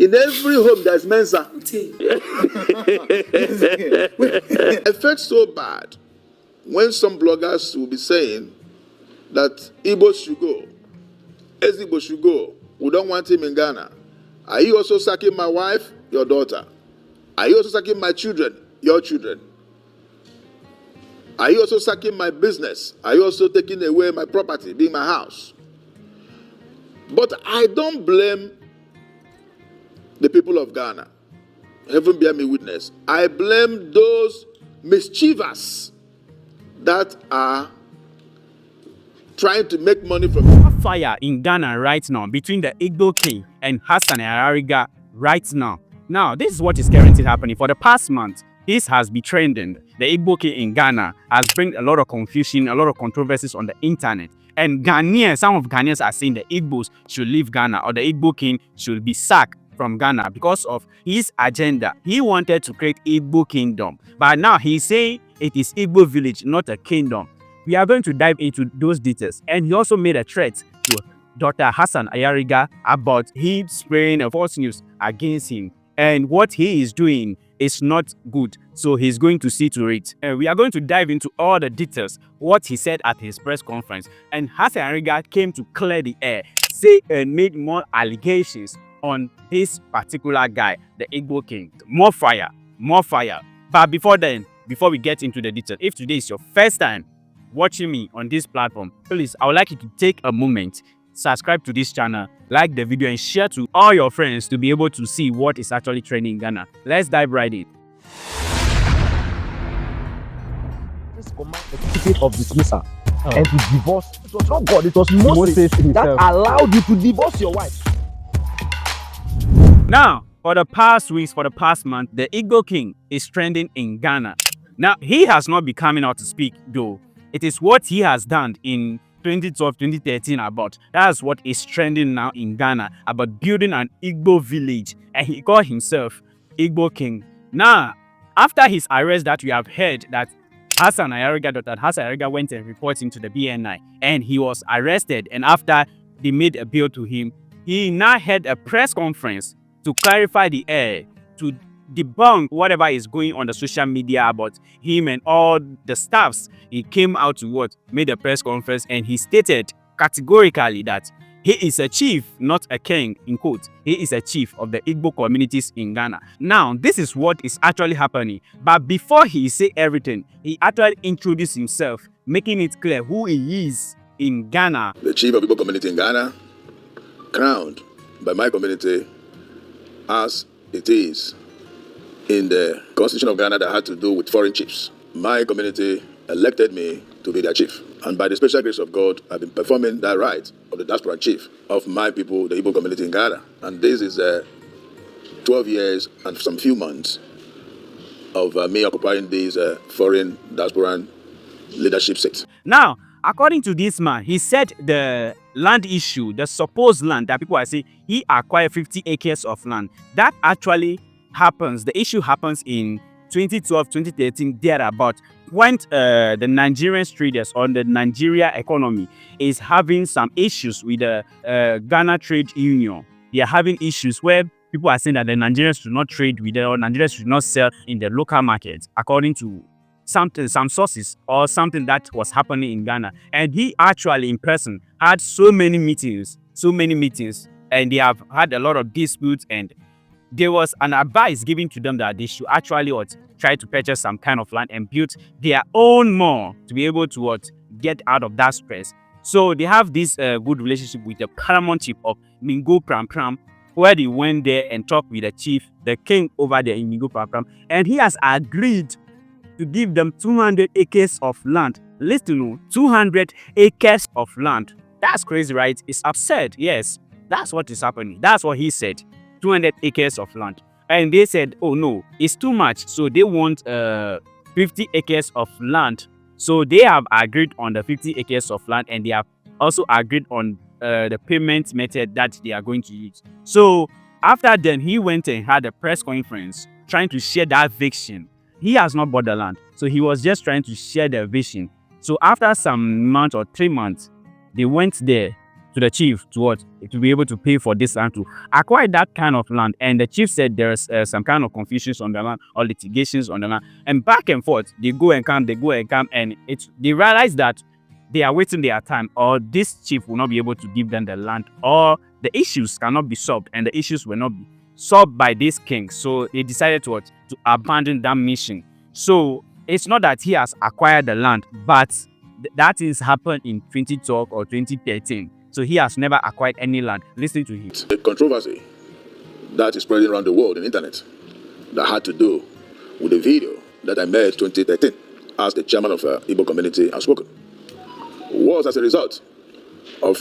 In every home, there's Mensa. I felt so bad when some bloggers will be saying that Igbo should go, Igbo should go. We don't want him in Ghana. Are you also sacking my wife, your daughter? Are you also sacking my children, your children? Are you also sacking my business? Are you also taking away my property, being my house? But I don't blame the people of Ghana. Heaven bear me witness. I blame those mischievous that are trying to make money from fire in Ghana right now between the Igboking and Ayariga right now. Now, this is what is currently happening. For the past month, this has been trending. The Igboking in Ghana has brought a lot of confusion, a lot of controversies on the internet. And Ghanaians, some of Ghanaians are saying the Igbos should leave Ghana or the Igboking should be sacked from Ghana because of his agenda. He wanted to create Igbo kingdom, but now he's saying it is Igbo village, not a kingdom. We are going to dive into those details. And he also made a threat to Dr. Hassan Ayariga about him spreading a false news against him. And what he is doing is not good. So he's going to see to it. And we are going to dive into all the details, what he said at his press conference. And Hassan Ayariga came to clear the air, say and made more allegations on this particular guy, the Igbo king. More fire, more fire. But before then, before we get into the details, if today is your first time watching me on this platform, please, I would like you to take a moment, subscribe to this channel, like the video and share to all your friends to be able to see what is actually trending in Ghana. Let's dive right in. This command the certificate of dismissal and to divorce. It was not God, it was Moses that allowed you to divorce your wife. Now, for the past weeks, for the past month, the Igbo king is trending in Ghana. Now, he has not been coming out to speak, though. It is what he has done in 2012, 2013 about. That's what is trending now in Ghana, about building an Igbo village. And he called himself Igbo king. Now, after his arrest that we have heard that Dr. Hassan Ayariga went and reported to the BNI and he was arrested. And after they made a bill to him, he now had a press conference to clarify the air, to debunk whatever is going on the social media about him and all the staffs. He came out to made a press conference and he stated categorically that he is a chief, not a king, in quote. He is a chief of the Igbo communities in Ghana. Now, this is what is actually happening. But before he say everything, he actually introduced himself, making it clear who he is in Ghana. The chief of Igbo community in Ghana, crowned by my community as it is in the constitution of Ghana that had to do with foreign chiefs. My community elected me to be their chief. And by the special grace of God, I've been performing that right of the diaspora chief of my people, the Igbo community in Ghana. And this is 12 years and some few months of me occupying these foreign diaspora leadership seats. Now, according to this man, he said the land issue, the supposed land that people are saying he acquired 50 acres of land, that actually happens. The issue happens in 2012, 2013, thereabout, when the Nigerian traders on the Nigeria economy is having some issues with the Ghana Trade Union. They are having issues where people are saying that the Nigerians should not trade with them or Nigerians should not sell in the local market, according to some sources or something that was happening in Ghana. And he actually in person had so many meetings, and they have had a lot of disputes, and there was an advice given to them that they should actually try to purchase some kind of land and build their own more to be able to get out of that stress. So they have this good relationship with the paramount chief of Mingo Pram Pram, where they went there and talked with the chief, the king over there in Mingo Pram Pram, and he has agreed to give them 200 acres of land. Listen, 200 acres of land. That's crazy, right? It's absurd. Yes, that's what is happening. That's what he said. 200 acres of land. And they said, oh no, it's too much. So they want 50 acres of land. So they have agreed on the 50 acres of land, and they have also agreed on the payment method that they are going to use. So after then, he went and had a press conference trying to share that vision. He has not bought the land. So he was just trying to share the vision. So after some months or 3 months, they went there to the chief to what? To be able to pay for this land to acquire that kind of land. And the chief said there's some kind of confusions on the land or litigations on the land. And back and forth, they go and come, and they realize that they are wasting their time, or this chief will not be able to give them the land, or the issues cannot be solved, and the issues will not be solved by this king. So they decided to abandon that mission. So it's not that he has acquired the land, but that is happened in 2012 or 2013. So he has never acquired any land. Listen to him. The controversy that is spreading around the world on the internet that had to do with the video that I made 2013 as the chairman of Igbo community has spoken was as a result of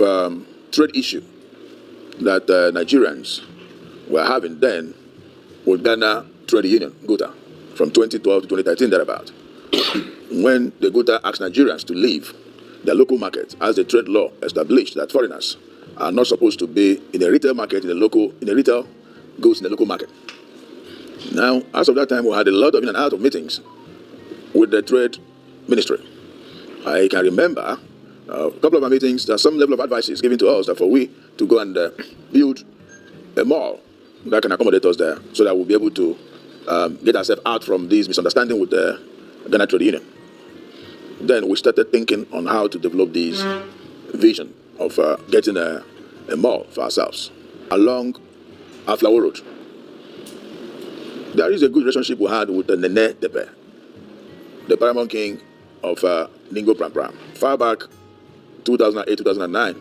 trade issue that Nigerians were having then with Ghana Trade Union, GUTA, from 2012 to 2013 thereabout. When the GUTA asked Nigerians to leave their local market, as the trade law established that foreigners are not supposed to be in a retail market, in a retail goods in the local market. Now, as of that time, we had a lot of in and out of meetings with the trade ministry. I can remember a couple of our meetings, there's some level of advice is given to us that for we to go and build a mall that can accommodate us there, so that we'll be able to get ourselves out from this misunderstanding with the Ghana Trade Union. Then we started thinking on how to develop this vision of getting a mall for ourselves along Aflawo Road. There is a good relationship we had with the Nene Tepe, the paramount king of Ningo Pram Pram. Far back, 2008, 2009,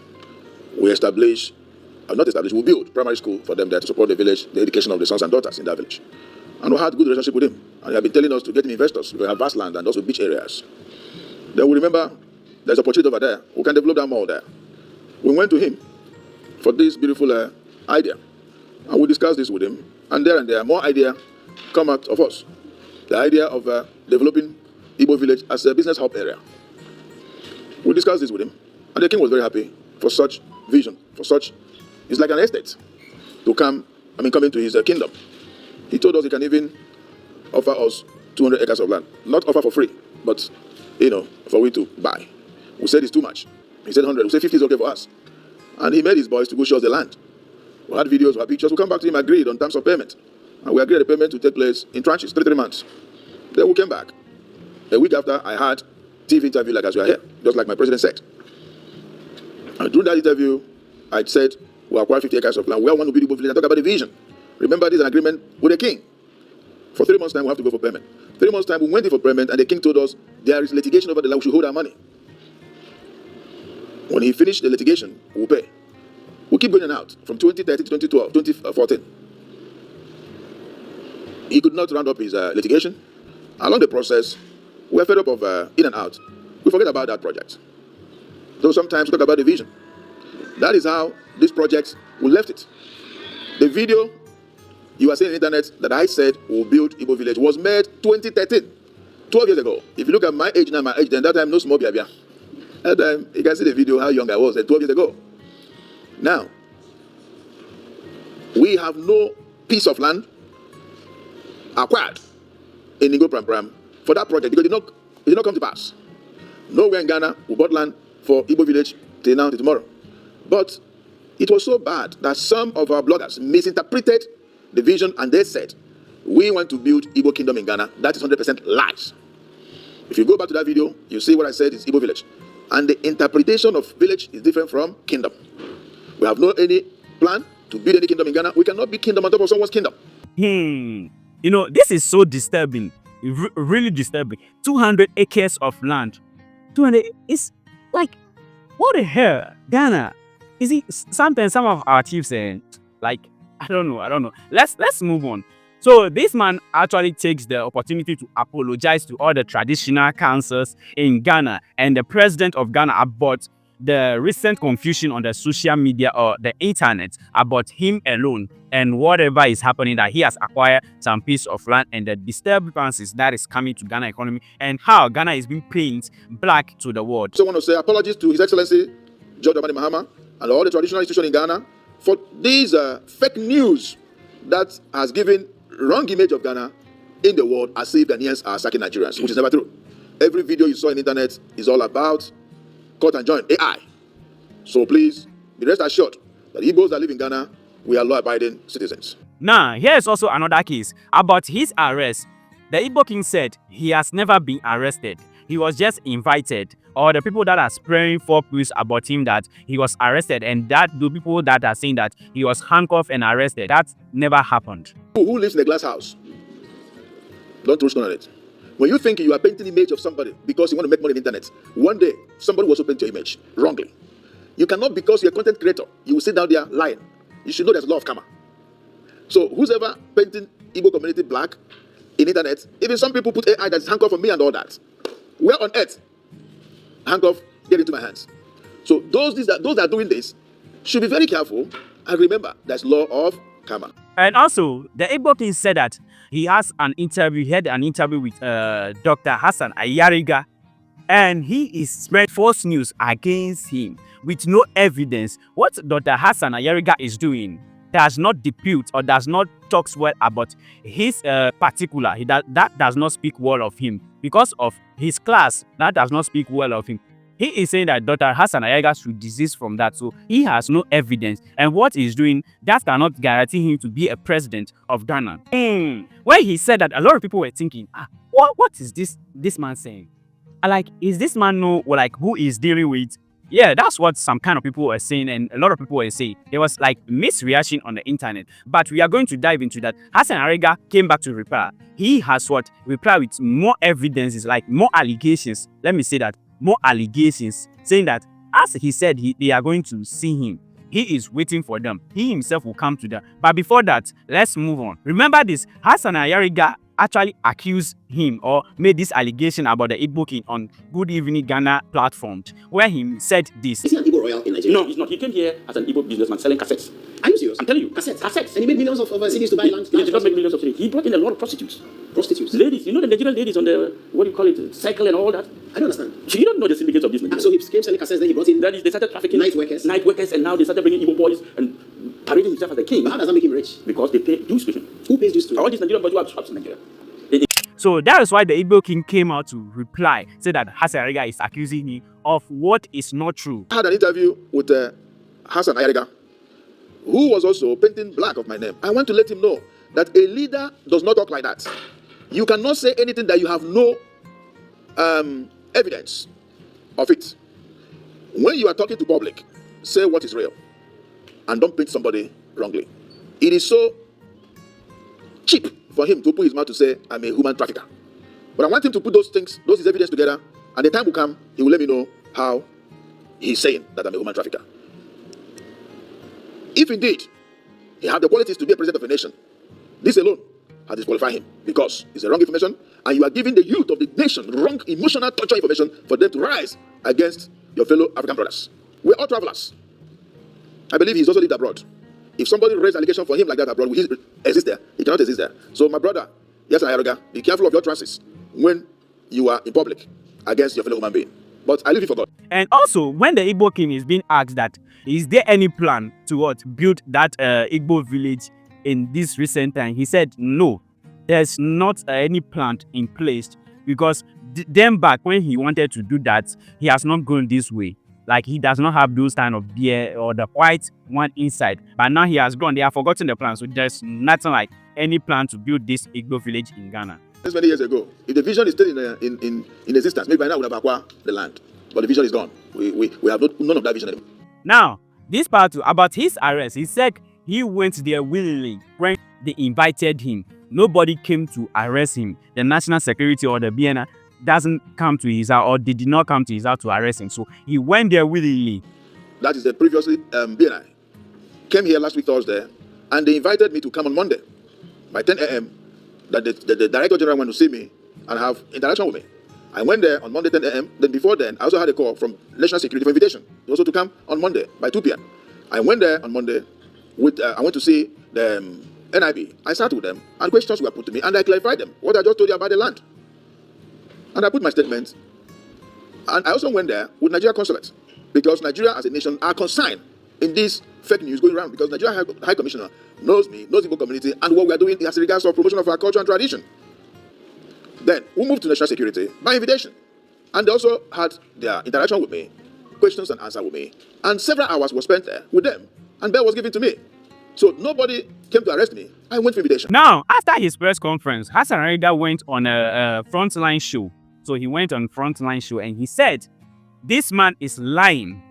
we built primary school for them there to support the village, the education of the sons and daughters in that village. And we had a good relationship with him. And he had been telling us to get investors. We have vast land and also beach areas. Then we remember there's a opportunity over there. We can develop that mall there. We went to him for this beautiful idea. And we discussed this with him. And there, more idea come out of us. The idea of developing Igbo village as a business hub area. We discussed this with him. And the king was very happy for such vision, for such, it's like an estate to come into his kingdom. He told us he can even offer us 200 acres of land. Not offer for free, but, for we to buy. We said it's too much. He said 100. We said 50 is okay for us. And he made his boys to go show us the land. We had videos, we had pictures. We come back to him, agreed on terms of payment. And we agreed the payment to take place in tranches, 3 months. Then we came back. A week after, I had TV interview like as we are here, just like my president said. And during that interview, I said, we acquired 50 acres of land. We all want to build Igbo village and talk about the vision. Remember, this is an agreement with the king. For 3 months' time, we have to go for payment. 3 months' time, we went in for payment, and the king told us there is litigation over the land. We should hold our money. When he finished the litigation, we'll pay. We keep going out from 2013 to 2012, 2014. He could not round up his litigation. Along the process, we were fed up of in and out. We forget about that project. Though sometimes we talk about the vision. That is how this project, we left it. The video you are seeing on the internet that I said we'll build Igbo village was made 2013, 12 years ago. If you look at my age now, then that time no small biabia. That time you can see the video how young I was 12 years ago. Now, we have no piece of land acquired in Ningo Pram Pram for that project because it did not come to pass. Nowhere in Ghana we bought land for Igbo village till now, till tomorrow. But it was so bad that some of our bloggers misinterpreted the vision and they said, we want to build Igbo kingdom in Ghana. That is 100% lies. If you go back to that video, you see what I said is Igbo village. And the interpretation of village is different from kingdom. We have no any plan to build any kingdom in Ghana. We cannot build kingdom on top of someone's kingdom. This is so disturbing. Really disturbing. 200 acres of land. 200 is like, what the hell? Ghana. You see, sometimes some of our chiefs say, I don't know. Let's move on. So this man actually takes the opportunity to apologize to all the traditional councils in Ghana and the president of Ghana about the recent confusion on the social media or the internet about him alone and whatever is happening, that he has acquired some piece of land and the disturbances that is coming to Ghana economy and how Ghana is being painted black to the world. So I want to say apologies to His Excellency George Amani Mahama and all the traditional institutions in Ghana for these fake news that has given wrong image of Ghana in the world as if Ghanaians are sacking Nigerians, which is never true. Every video you saw on the internet is all about cut and join AI. So please, be rest assured that Igbos that live in Ghana, we are law-abiding citizens. Now, here's also another case about his arrest. The Igbo king said he has never been arrested. He was just invited, or the people that are spreading false news about him that he was arrested, and that the people that are saying that he was handcuffed and arrested, that never happened. Who lives in a glass house? Don't throw stone on it. When you think you are painting an image of somebody because you want to make money on the internet, one day somebody will also paint your image wrongly. You cannot, because you're a content creator, you will sit down there lying. You should know there's a law of karma. So who's ever painting Igbo community black in internet, even some people put AI that's handcuffed on me and all that. Where on earth handcuff get into my hands? So those that are doing this should be very careful and remember there's law of karma. And also, the Igbo king said that he has an interview, he had an interview with Dr. Hassan Ayariga, and he is spread false news against him with no evidence. What Dr. Hassan Ayariga is doing does not dispute or does not talk well about his particular. That does not speak well of him. Because of his class, that does not speak well of him. He is saying that Dr. Hassan Ayariga should desist from that. So he has no evidence. And what he's doing, that cannot guarantee him to be a president of Ghana. When he said that, a lot of people were thinking, what is this man saying? Like, is this man know who he's dealing with? Yeah, that's what some kind of people were saying, and a lot of people were saying. There was like misreaction on the internet. But we are going to dive into that. Hassan Ayariga came back to reply. He has reply with more evidences, like more allegations. Let me say that. More allegations, saying that as he said they are going to see him. He is waiting for them. He himself will come to them. But before that, let's move on. Remember this, Hassan Ayariga actually accused him or made this allegation about the Igbo king on Good Evening Ghana platform, where he said this. Is he an Igbo royal in Nigeria? No, he's not. He came here as an Igbo businessman selling cassettes. Are you serious? I'm telling you. Cassettes? Cassettes. And he made millions of CDs to buy land? He did not make millions of CDs. He brought in a lot of prostitutes. Prostitutes? Ladies. You know the Nigerian ladies on the, what do you call it, cycle and all that? I don't understand. You don't know the syndicates of this Nigeria. So he came selling cassettes, then he brought in That is, they started trafficking night workers? Night workers, and now they started bringing Igbo boys and parading himself as the king. But how does that make him rich? Because they pay dues to him. Who pays dues to him? All these Nigerian boys who have shops in Nigeria. So that is why the Igbo king came out to reply, said that Hassan Ayariga is accusing him of what is not true. I had an interview with Hassan Ayariga, who was also painting black of my name. I want to let him know that a leader does not talk like that. You cannot say anything that you have no evidence of it. When you are talking to public, say what is real and don't paint somebody wrongly. It is so cheap for him to put his mouth to say, I'm a human trafficker. But I want him to put those his evidence together, and the time will come, he will let me know how he's saying that I'm a human trafficker. If indeed he had the qualities to be a president of a nation, this alone has disqualified him, because it's the wrong information, and you are giving the youth of the nation wrong emotional torture information for them to rise against your fellow African brothers. We're all travelers. I believe he's also lived abroad. If somebody raised allegation for him like that abroad, will he exist there? He cannot exist there. So my brother, yes, Ayariga, be careful of your trances when you are in public against your fellow human being. But I leave it for God. And also, when the Igbo king is being asked that, is there any plan to build that Igbo village in this recent time, he said no, there's not any plan in place, because then back when he wanted to do that, he has not gone this way. Like, he does not have those kind of beer or the white one inside. But now he has gone. They have forgotten the plan. So there's nothing like any plan to build this Igbo village in Ghana. This many years ago, if the vision is still in existence, maybe by now we would have acquired the land. But the vision is gone. We have none of that vision anymore. Now, this part about his arrest, he said he went there willingly when they invited him. Nobody came to arrest him. The national security or the BNI doesn't come to his house, or they did not come to his house to arrest him. So he went there willingly. That is the previously BNI came here last week Thursday, and they invited me to come on Monday by 10 a.m. that the director general went to see me and have interaction with me. I went there on Monday 10 a.m. Then before then, I also had a call from national security for invitation also to come on Monday by 2 p.m. I went there on Monday with I went to see the NIB. I sat with them, and questions were put to me, and I clarified them what I just told you about the land. And I put my statement, and I also went there with Nigeria consulate, because Nigeria as a nation are concerned in this fake news going around, because Nigeria High Commissioner knows me, knows the Igbo community, and what we are doing as regards to promotion of our culture and tradition. Then we moved to national security by invitation, and they also had their interaction with me questions and answers with me. And several hours were spent there with them. And bail was given to me. So nobody came to arrest me. I went for invitation. Now, after his press conference, Hassan Ayariga went on a frontline show. So he went on frontline show and he said, this man is lying.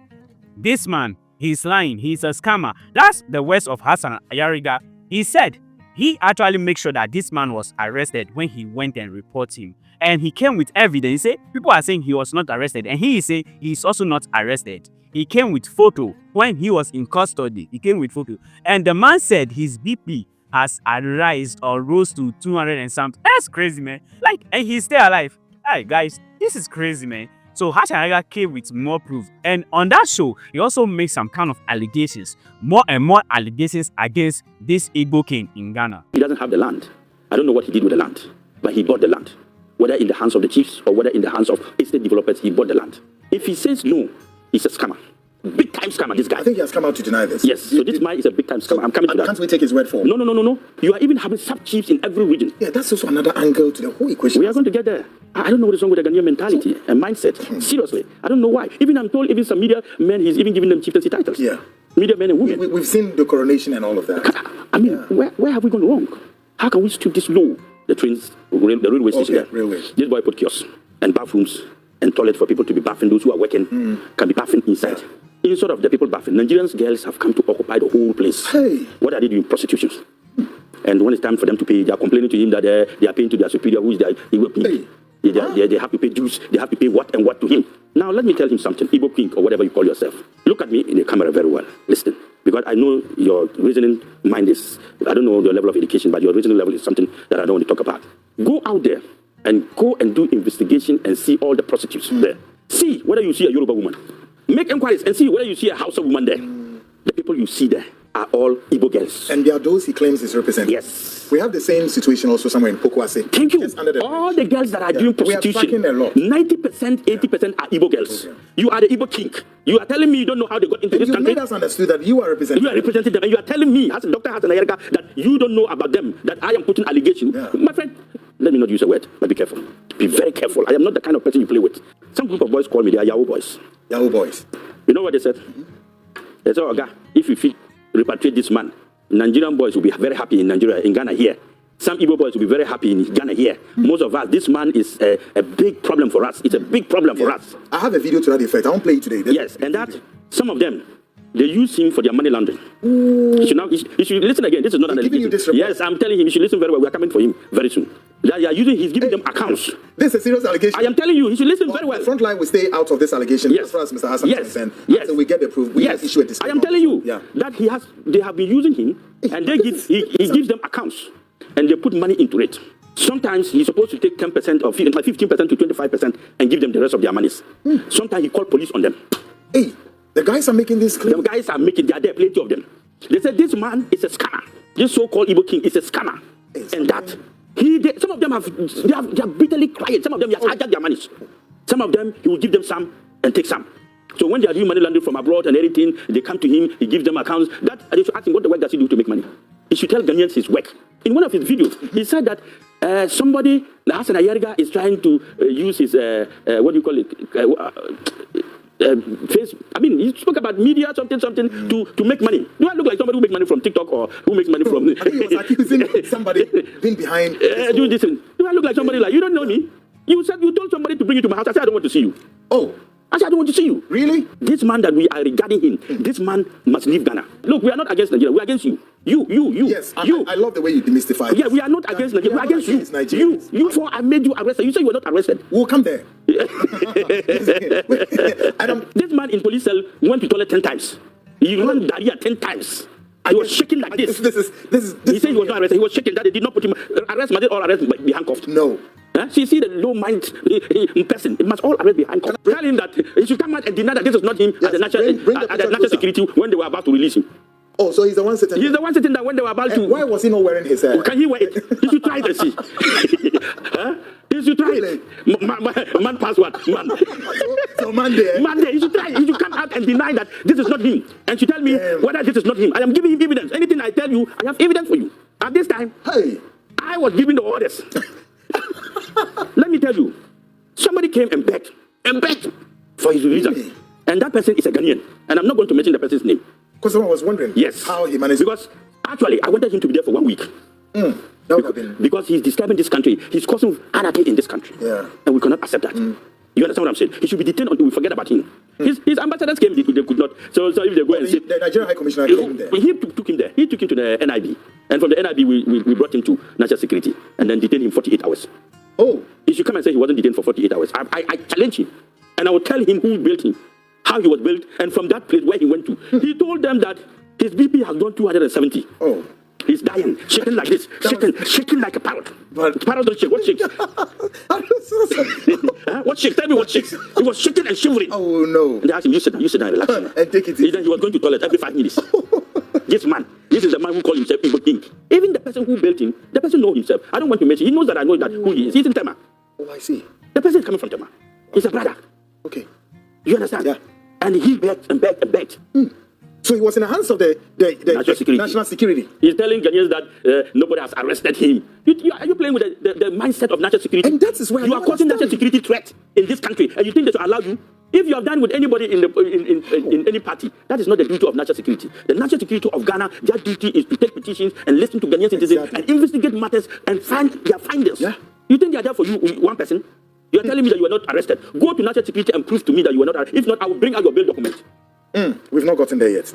This man, he's lying. He's a scammer. That's the words of Hassan Ayariga. He said he actually made sure that this man was arrested when he went and reported him. And he came with evidence. He said, people are saying he was not arrested. And he is saying he's also not arrested. He came with photo when he was in custody. He came with photo. And the man said his BP has rose to 200 and something. That's crazy, man. Like, and he's still alive. Hey, guys, this is crazy, man. So Hassan Ayariga came with more proof. And on that show, he also made some kind of allegations. More and more allegations against this igboking in Ghana. He doesn't have the land. I don't know what he did with the land, but he bought the land. Whether in the hands of the chiefs or whether in the hands of estate developers, he bought the land. If he says no, he's a scammer. Big time scammer, this guy. I think he has come out to deny this. Yes, so this man is a big time scammer. I'm coming to that. Can't we take his word for? No. You are even having sub-chiefs in every region. Yeah, that's also another angle to the whole equation. We are going to get there. I don't know what is wrong with the Ghanaian mentality and mindset. Seriously. I don't know why. Even I'm told even some media men, he's even giving them chieftaincy titles. Yeah. Media men and women. We've seen the coronation and all of that. I mean, where have we gone wrong? How can we stoop this low? The trains, the railway station there. Railway. This boy put kiosks and bathrooms and toilets for people to be bathing. Those who are working can be bathing inside. Instead of the people bathing, Nigerians girls have come to occupy the whole place. Hey. What are they doing? Prostitutions. And when it's time for them to pay, they are complaining to him that they are paying to their superior, who is their Igbo king. They have to pay dues. They have to pay what and what to him. Now, let me tell him something. Igbo king or whatever you call yourself. Look at me in the camera very well. Listen. Because I know your reasoning mind is, I don't know your level of education, but your reasoning level is something that I don't want to talk about. Go out there and go and do investigation and see all the prostitutes there. See whether you see a Yoruba woman. Make inquiries and see whether you see a Hausa woman there. The people you see there are all Igbo girls. And there are those he claims is representing. Yes. We have the same situation also somewhere in Pokwase. Thank you. All the girls that are doing prostitution, 90%, 80% are Igbo girls. Okay. You are the Igbo king. You are telling me you don't know how they got into this country. You made us understood that you are representing them. You are representing them. And you are telling me, as Dr. Hassan Ayariga, that you don't know about them, that I am putting allegation. Yeah. My friend, let me not use a word, but be careful. Be very careful. I am not the kind of person you play with. Some group of boys call me, they are Yahoo boys. Yahoo boys. You know what they said? They said, Oga, if you repatriate this man, Nigerian boys will be very happy in Nigeria, in Ghana here. Some Igbo boys will be very happy in Ghana here. Most of us, this man is a big problem for us. It's a big problem for us. I have a video to that effect. I won't play it today. Yes, and that, some of them, they use him for their money laundering. You should listen again. This is not an allegation. Yes, I'm telling him, you should listen very well. We are coming for him very soon. They are using, he's giving them accounts. This is a serious allegation. I am telling you, he should listen very well. The front line will stay out of this allegation. Yes. As far as Mr. Hassan is concerned. Yes. Until we get the proof, we issue a disclaimer. I am telling you that they have been using him, and he gives them accounts, and they put money into it. Sometimes he's supposed to take 10% or 15% to 25% and give them the rest of their monies. Sometimes he called police on them. Hey, the guys are making this clear. The guys are making, there are plenty of them. They said this man is a scammer. This so-called Igbo king is a scammer. And that some of them they are bitterly crying. Some of them he has hijacked their monies. Some of them he will give them some and take some. So when they are doing money laundering from abroad and everything, they come to him, he gives them accounts. They should ask him, what the work does he do to make money? He should tell Ghanaians his work. In one of his videos, he said that somebody, Hassan Ayariga, is trying to use his, what do you call it, he spoke about media, something to make money. Do I look like somebody who makes money from TikTok or who makes money from... I think he was accusing somebody being behind... doing this thing. Do I look like somebody like, you don't know me? You said you told somebody to bring you to my house. I said, I don't want to see you. Oh. I said, I don't want to see you. Really? This man that we are regarding him, this man must leave Ghana. Look, we are not against Nigeria. We are against you. You. Yes, I love the way you demystify it. Yeah, we are not against Nigeria. We are against you. You for I made you arrested. You say you were not arrested. We'll come there. This man in police cell went to toilet 10 times. He ran diarrhea 10 times. He was shaking like this. He said he was not arrested. He was shaking. That they did not put him arrest. Must all arrest be handcuffed? No. See the low mind person. It must all arrest be handcuffed. Tell him that he should come out and deny that this is not him at the national security when they were about to release him. Oh, so he's the one sitting. He's the one sitting there when they were about to. Why was he not wearing his? Can he wear it? You should try it and see. You should try it. Man pass what? Man. So Monday. You should try it. You should come out and deny that this is not him. And you tell me whether this is not him. I am giving him evidence. Anything I tell you, I have evidence for you. At this time, I was giving the orders. Let me tell you, somebody came and begged for his visa. And that person is a Ghanaian. And I'm not going to mention the person's name. Because someone was wondering how he managed. Because actually, I wanted him to be there for 1 week. That would have been. Because he's disturbing this country. He's causing anarchy in this country. Yeah. And we cannot accept that. You understand what I'm saying? He should be detained until we forget about him. His ambassadors came, they could not. So if they go and sit. The Nigerian High Commissioner came there. He took him there. He took him to the NIB. And from the NIB, we brought him to National Security and then detained him 48 hours. Oh. He should come and say he wasn't detained for 48 hours. I challenge him. And I will tell him who built him, how he was built, and from that place where he went to. He told them that his BP has gone 270. Oh. He's dying, shaking like this, shaking like a parrot. But Parrot don't shake. What shakes? What shakes? Tell me what shakes. He was shaking and shivering. Oh no. And they asked him, you sit down, relax. And take it He easy. was going to toilet every 5 minutes. This is the man who called himself igboking. Even the person who built him, the person knows himself. I don't want to mention. He knows that I know that who he is. He's in Tema. Oh, I see. The person is coming from Tema. He's a brother. Okay. You understand? Yeah. And he begged and begged and begged. So he was in the hands of the national security. He's telling Ghanaians that nobody has arrested him. Are you playing with the mindset of national security? And that is where you are causing national security threat in this country, and you think they should allow you? If you have done with anybody in any party, that is not the duty of national security. The national security of Ghana, their duty is to take petitions and listen to Ghanaian citizens and investigate matters and find their finders. Yeah. You think they are there for you, one person? You are telling me that you are not arrested. Go to national security and prove to me that you are not arrested. If not, I will bring out your bail document. We've not gotten there yet.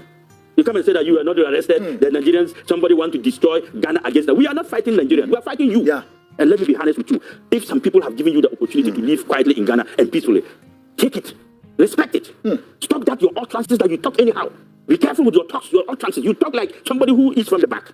You come and say that you are not arrested, the Nigerians, somebody want to destroy Ghana against them. We are not fighting Nigerians, we are fighting you. Yeah. And let me be honest with you. If some people have given you the opportunity to live quietly in Ghana and peacefully, take it. Respect it. Stop that your utterances that you talk anyhow. Be careful with your talks, your utterances. You talk like somebody who is from the back.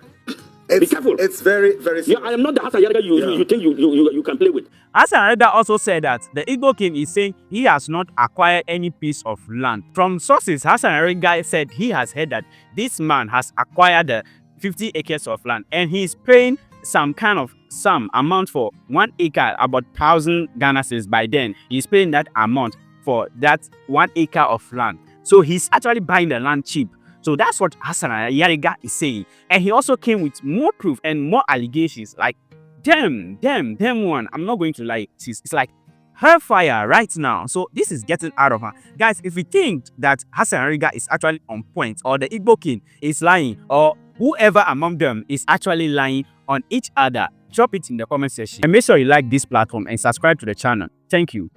Be careful. It's very, very Yeah, I am not the Ayariga you think you can play with. Ayariga also said that the Igbo king is saying he has not acquired any piece of land. From sources, Ayariga said he has heard that this man has acquired 50 acres of land and he is paying some amount for 1 acre, about 1,000 Ghana cedis. By then, he's paying that amount for that 1 acre of land. So he's actually buying the land cheap. So that's what Ayariga is saying. And he also came with more proof and more allegations. Like, damn one. I'm not going to lie. It's like hellfire right now. So this is getting out of her. Guys, if you think that Ayariga is actually on point, or the Igbo king is lying, or whoever among them is actually lying on each other, drop it in the comment section. And make sure you like this platform and subscribe to the channel. Thank you.